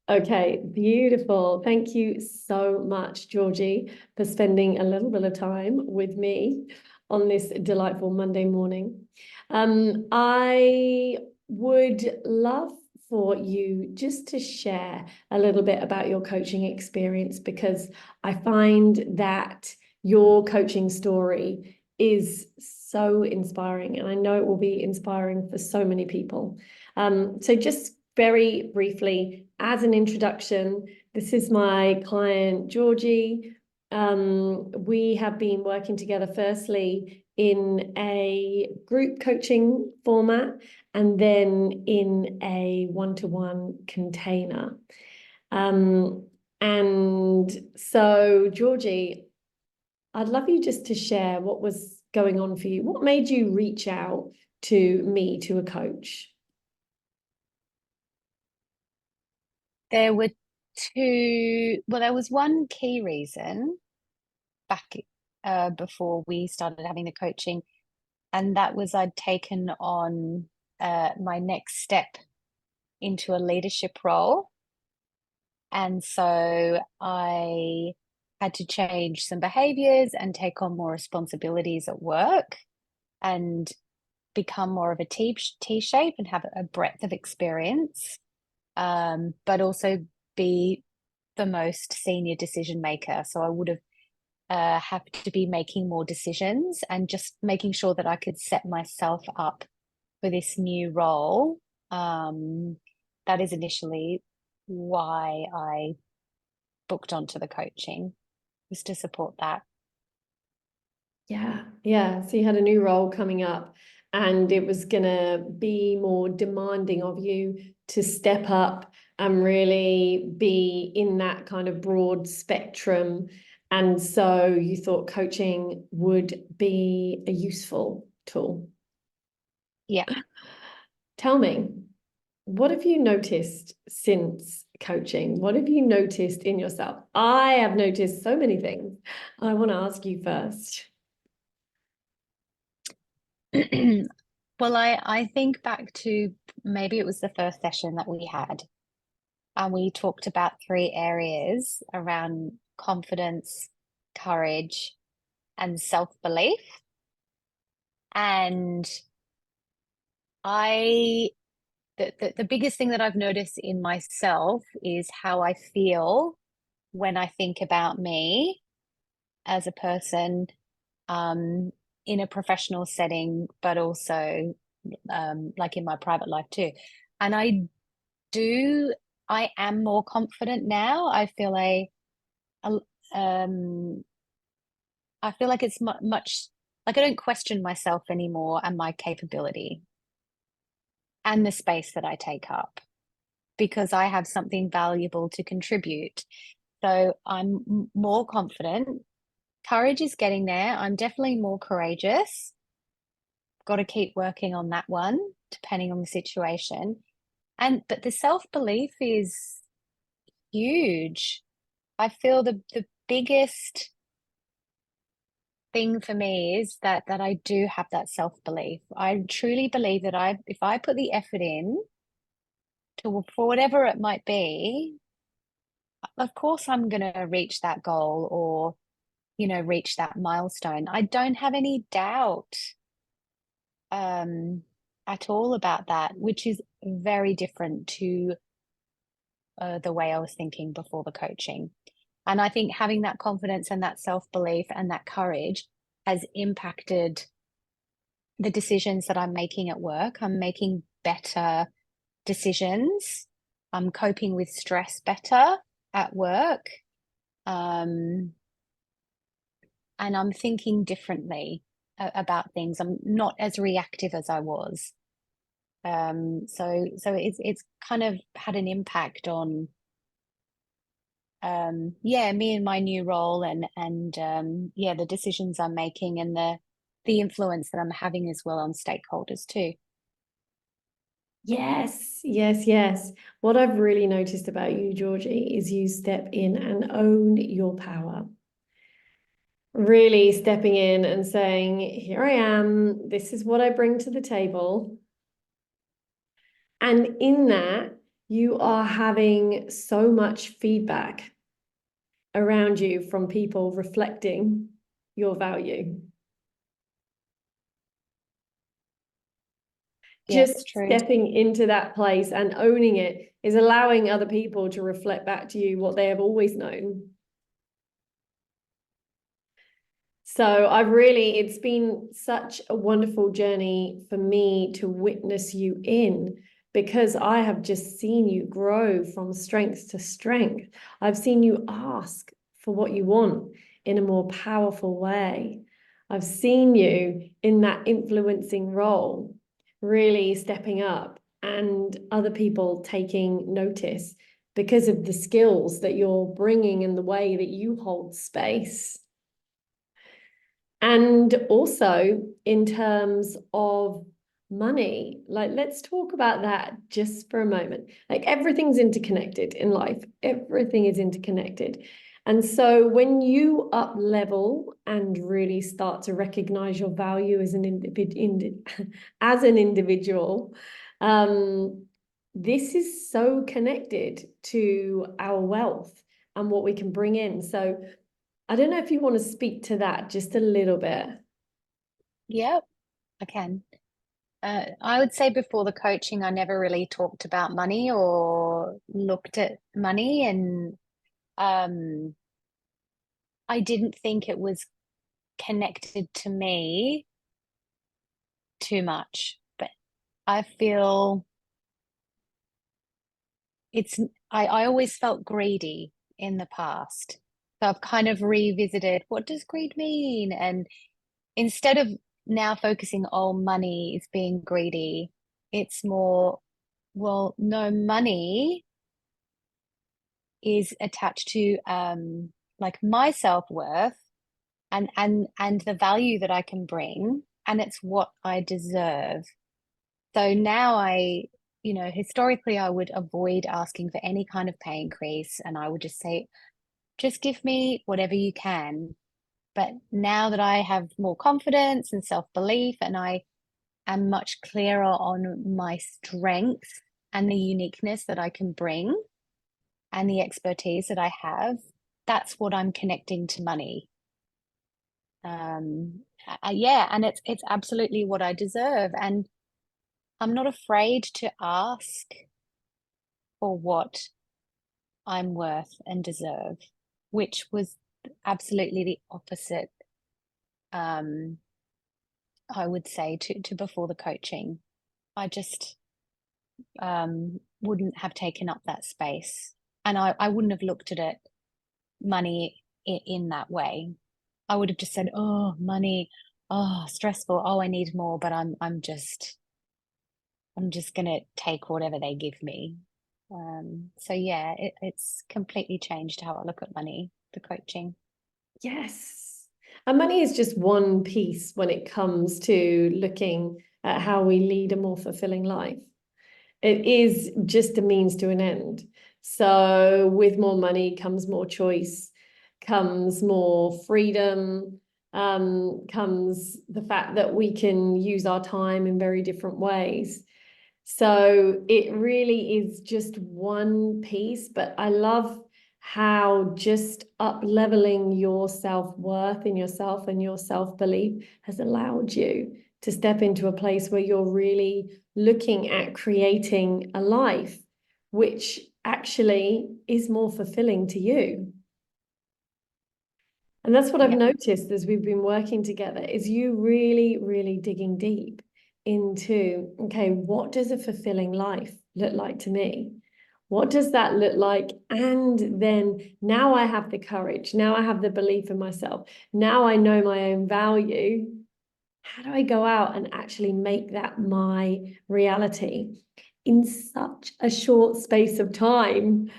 Okay, beautiful. Thank you so much, Georgie, for spending a little bit of time with me on this delightful Monday morning. I would love for you just to share a little bit about your coaching experience because I find that your coaching story is so inspiring, and I know it will be inspiring for so many people. So just very briefly, as an introduction, this is my client, Georgie. We have been working together firstly in a group coaching format and then in a one-to-one container. And so, Georgie, I'd love you just to share what was going on for you. What made you reach out to me, to a coach? There were there was one key reason back before we started having the coaching, and that was I'd taken on my next step into a leadership role. And so I had to change some behaviors and take on more responsibilities at work and become more of a T shape and have a breadth of experience, but also be the most senior decision maker. So I would have to be making more decisions and just making sure that I could set myself up for this new role. That is initially why I booked onto the coaching, was to support that. Yeah, yeah. So you had a new role coming up, and it was gonna be more demanding of you to step up and really be in that kind of broad spectrum. And so you thought coaching would be a useful tool. Yeah. Tell me, what have you noticed since coaching? What have you noticed in yourself? I have noticed so many things. I want to ask you first. Well, I think back to maybe it was the first session that we had, and we talked about three areas around confidence, courage, and self-belief. And I the biggest thing that I've noticed in myself is how I feel when I think about me as a person, um, in a professional setting, but also like in my private life too. And do, I am more confident now. A- um, I feel like it's much like I don't question myself anymore and my capability and the space that I take up because I have something valuable to contribute. So I'm more confident. Courage is getting there. I'm definitely more courageous. Got to keep working on that one, depending on the situation. But the self-belief is huge. I feel the biggest thing for me is that I do have that self-belief. I truly believe that if I put the effort in to for whatever it might be, of course I'm gonna reach that goal or, reach that milestone. I don't have any doubt um at all about that, which is very different to the way I was thinking before the coaching. And I think having that confidence and that self-belief and that courage has impacted the decisions that I'm making at work. I'm making better decisions. I'm coping with stress better at work. Um, and I'm thinking differently about things. I'm not as reactive as I was. So it's kind of had an impact on yeah, me and my new role and yeah, the decisions I'm making and the influence that I'm having as well on stakeholders too. Yes, yes, yes. What I've really noticed about you, Georgie, is you step in and own your power. Really stepping in and saying, here I am, this is what I bring to the table. And in that, you are having so much feedback around you from people reflecting your value. Yeah, Just it's true. stepping into that place and owning it is allowing other people to reflect back to you what they have always known. So it's been such a wonderful journey for me to witness you in, because I have just seen you grow from strength to strength. I've seen you ask for what you want in a more powerful way. I've seen you in that influencing role, really stepping up, and other people taking notice because of the skills that you're bringing and the way that you hold space. And also in terms of money, like let's talk about that just for a moment. Like everything's interconnected in life, everything is interconnected. And so when you up level and really start to recognize your value as an individual, this is so connected to our wealth and what we can bring in. So I don't know if you want to speak to that just a little bit. Yeah, I can. I would say before the coaching, I never really talked about money or looked at money, and I didn't think it was connected to me too much. But I feel I always felt greedy in the past. So I've kind of revisited, what does greed mean? And instead of now focusing on money is being greedy, it's more, well, no, money is attached to like my self-worth and the value that I can bring, and it's what I deserve. So now historically I would avoid asking for any kind of pay increase, and I would just say, just give me whatever you can. But now that I have more confidence and self-belief, and I am much clearer on my strengths and the uniqueness that I can bring and the expertise that I have, that's what I'm connecting to money. Yeah, and it's absolutely what I deserve, and I'm not afraid to ask for what I'm worth and deserve, which was absolutely the opposite, I would say, to before the coaching. I just wouldn't have taken up that space, and I wouldn't have looked at it, money in that way. I would have just said, "Oh, money, oh, stressful. Oh, I need more." But I'm just gonna take whatever they give me. So yeah, it's completely changed how I look at money, the coaching. Yes. And money is just one piece when it comes to looking at how we lead a more fulfilling life. It is just a means to an end. So with more money comes more choice, comes more freedom, comes the fact that we can use our time in very different ways. So it really is just one piece, but I love how just up leveling your self-worth in yourself and your self-belief has allowed you to step into a place where you're really looking at creating a life which actually is more fulfilling to you. And that's what I've Yeah. noticed as we've been working together, is you really, really digging deep into, okay, what does a fulfilling life look like to me? What does that look like? And then now I have the courage. Now I have the belief in myself. Now I know my own value. How do I go out and actually make that my reality in such a short space of time?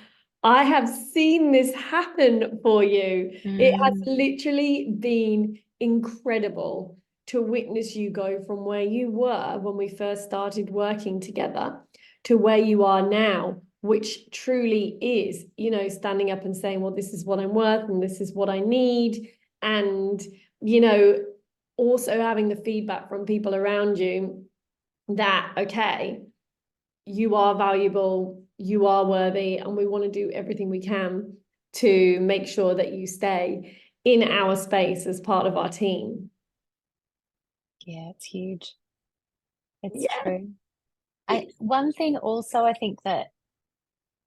I have seen this happen for you. It has Mm. literally been incredible to witness you go from where you were when we first started working together to where you are now, which truly is, standing up and saying, well, this is what I'm worth and this is what I need. And, also having the feedback from people around you that, okay, you are valuable, you are worthy, and we want to do everything we can to make sure that you stay in our space as part of our team. Yeah, it's huge. It's Yeah. true. One thing also I think that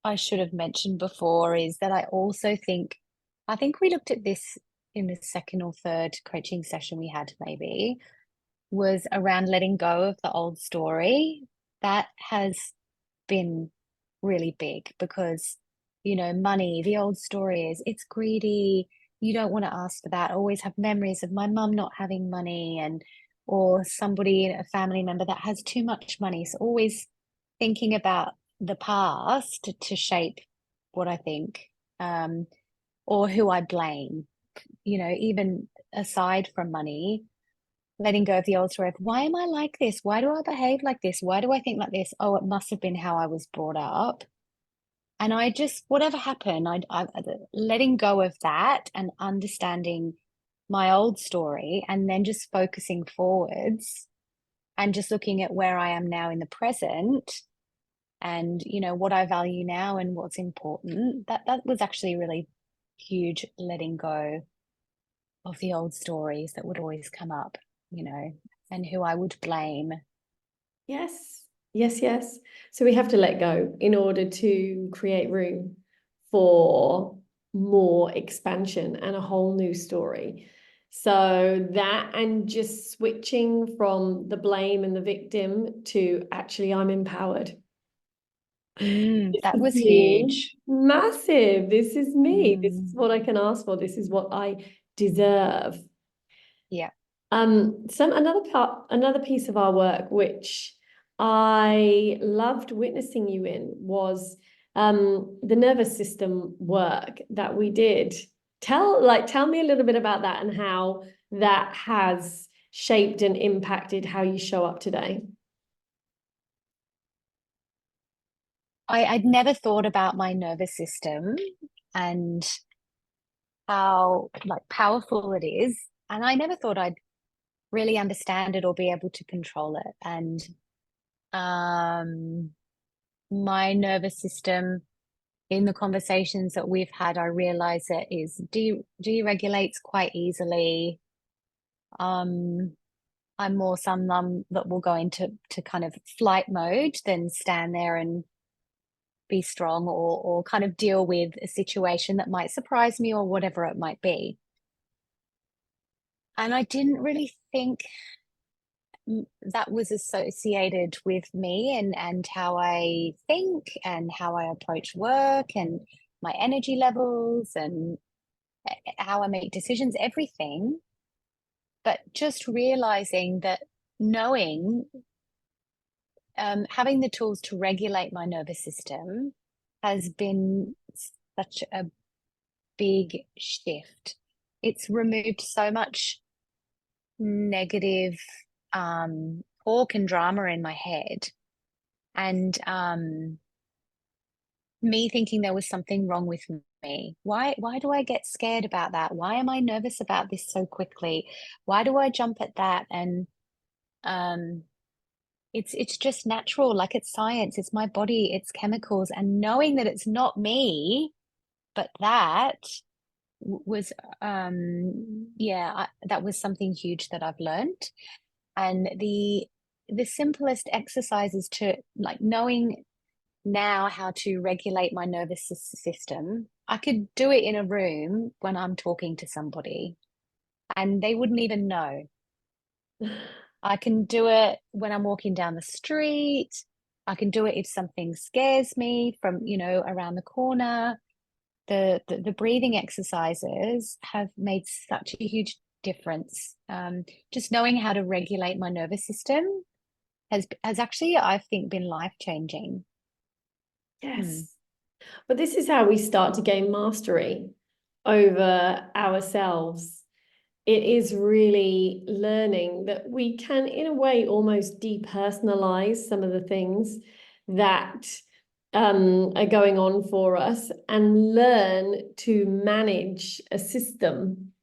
I should have mentioned before is that I think we looked at this in the second or third coaching session we had, maybe, was around letting go of the old story. That has been really big because, money, the old story is it's greedy. You don't want to ask for that. I always have memories of my mum not having money or somebody, a family member that has too much money. So always thinking about the past to shape what I think, or who I blame, even aside from money, letting go of the old story of why am I like this? Why do I behave like this? Why do I think like this? Oh, it must have been how I was brought up. And I just, whatever happened, I letting go of that and understanding my old story and then just focusing forwards and just looking at where I am now in the present and, what I value now and what's important. That was actually really huge, letting go of the old stories that would always come up, and who I would blame. Yes, yes, yes. So we have to let go in order to create room for more expansion and a whole new story. So that, and just switching from the blame and the victim to actually, I'm empowered. This That is was me. huge. Massive. This is me. This is Mm, what I can ask for. This is what I deserve. yeah. Another piece of our work which I loved witnessing you in was the nervous system work that we did. Tell me a little bit about that and how that has shaped and impacted how you show up today. I'd never thought about my nervous system and how like powerful it is. And I never thought I'd really understand it or be able to control it. And um, my nervous system, in the conversations that we've had, I realize it is deregulates quite easily. Um, I'm more someone that will go into kind of flight mode than stand there and be strong or kind of deal with a situation that might surprise me or whatever it might be. And I didn't really think that was associated with me and how I think and how I approach work and my energy levels and how I make decisions, everything. But just realizing that knowing, having the tools to regulate my nervous system has been such a big shift. It's removed so much negative talk and drama in my head. And me thinking there was something wrong with me. Why do I get scared about that? Why am I nervous about this so quickly? Why do I jump at that? And um it's just natural, like it's science, it's my body, it's chemicals, and knowing that it's not me, but that was that was something huge that I've learned. And the simplest exercises to like knowing now how to regulate my nervous system. I could do it in a room when I'm talking to somebody and they wouldn't even know. I can do it when I'm walking down the street. I can do it if something scares me from, around the corner. The breathing exercises have made such a huge difference. Just knowing how to regulate my nervous system has actually, I think, been life-changing. Hmm. Yes. But this is how we start to gain mastery over ourselves. It is really learning that we can, in a way, almost depersonalize some of the things that are going on for us and learn to manage a system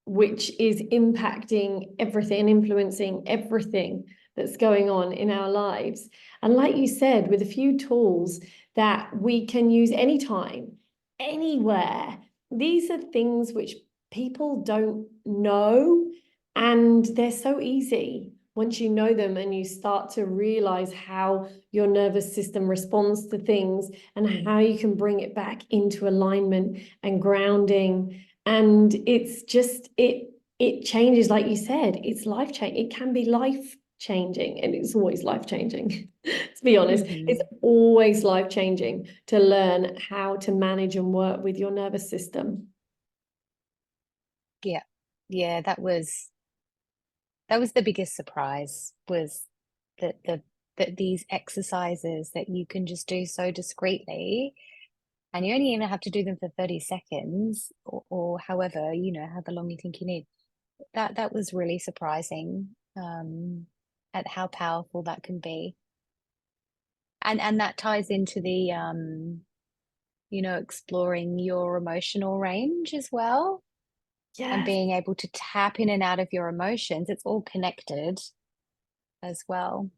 which is impacting everything and influencing everything that's going on in our lives. And like you said, with a few tools, that we can use anytime, anywhere. These are things which people don't know, and they're so easy once you know them and you start to realize how your nervous system responds to things and how you can bring it back into alignment and grounding. And it's just, it changes, like you said, it's life changing. It can be life changing, and it's always life changing. To be honest, it's always life changing to learn how to manage and work with your nervous system. Yeah. Yeah, that was the biggest surprise, was that these exercises that you can just do so discreetly, and you only even have to do them for 30 seconds, or however, however long you think you need. That was really surprising, at how powerful that can be. And that ties into the exploring your emotional range as well, and Yes. being able to tap in and out of your emotions. It's all connected as well.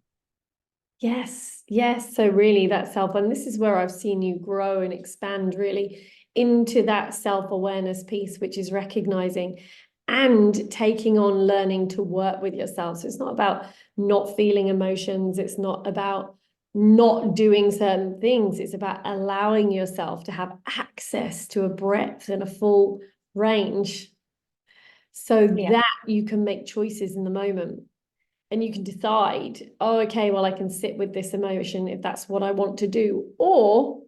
Yes, yes. So really that self, and this is where I've seen you grow and expand really into that self-awareness piece, which is recognizing and taking on learning to work with yourself. So it's not about not feeling emotions. It's not about not doing certain things. It's about allowing yourself to have access to a breadth and a full range so Yeah. that you can make choices in the moment. And you can decide, oh, okay, well, I can sit with this emotion if that's what I want to do, or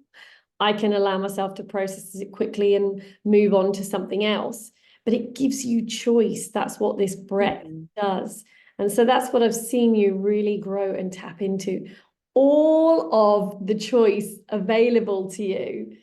I can allow myself to process it quickly and move on to something else. But it gives you choice. That's what this breadth does. And so that's what I've seen you really grow and tap into, all of the choice available to you.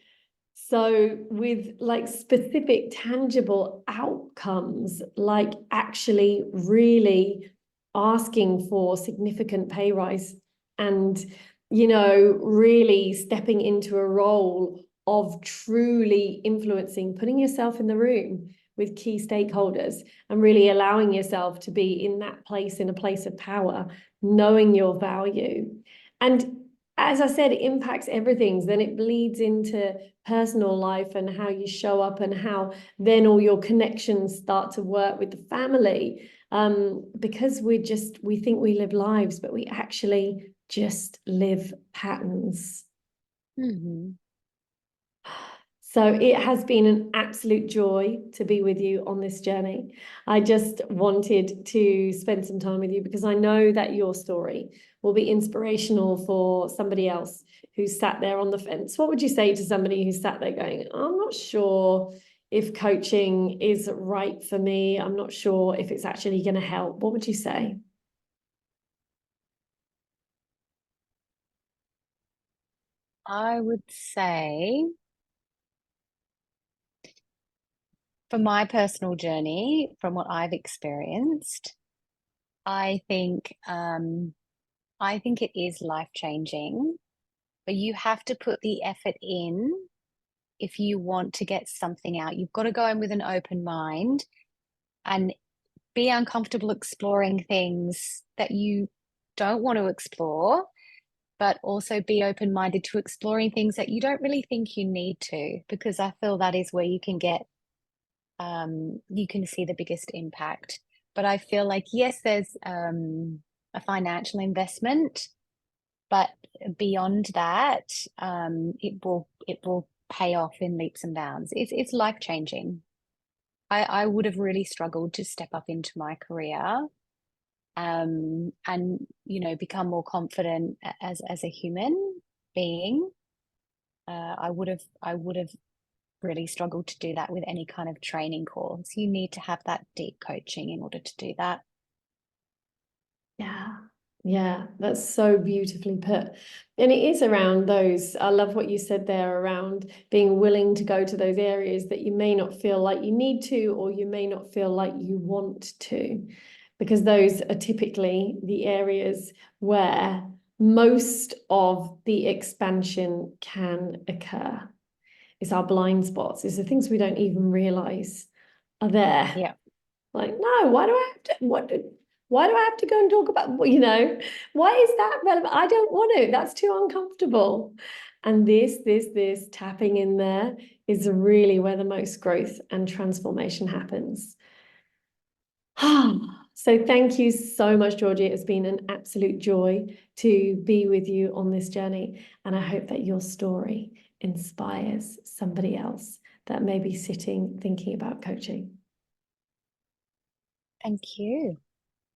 So with like specific tangible outcomes, like actually really asking for significant pay rise and, really stepping into a role of truly influencing, putting yourself in the room with key stakeholders and really allowing yourself to be in that place, in a place of power, knowing your value. And as I said, it impacts everything. Then it bleeds into personal life and how you show up and how then all your connections start to work with the family. Because we think we live lives, but we actually just live patterns. Mm-hmm. So it has been an absolute joy to be with you on this journey. I just wanted to spend some time with you because I know that your story will be inspirational for somebody else who's sat there on the fence. What would you say to somebody who's sat there going, I'm not sure if coaching is right for me. I'm not sure if it's actually going to help. What would you say? I would say, for my personal journey, from what I've experienced, I think it is life changing, but you have to put the effort in if you want to get something out. You've got to go in with an open mind and be uncomfortable exploring things that you don't want to explore, but also be open-minded to exploring things that you don't really think you need to, because I feel that is where you can you can see the biggest impact. But I feel like, yes, there's a financial investment, but beyond that, it will pay off in leaps and bounds. It's life changing. I would have really struggled to step up into my career, and become more confident as a human being. I would have really struggled to do that with any kind of training course. You need to have that deep coaching in order to do that. Yeah. Yeah, that's so beautifully put. And it is around those, I love what you said there around being willing to go to those areas that you may not feel like you need to, or you may not feel like you want to, because those are typically the areas where most of the expansion can occur. It's our blind spots, it's the things we don't even realize are there. Yeah. Like, no, why do I have to, why do I have to go and talk about, why is that relevant? I don't want to. That's too uncomfortable. And this tapping in there is really where the most growth and transformation happens. So thank you so much, Georgie. It's been an absolute joy to be with you on this journey. And I hope that your story inspires somebody else that may be sitting thinking about coaching. Thank you.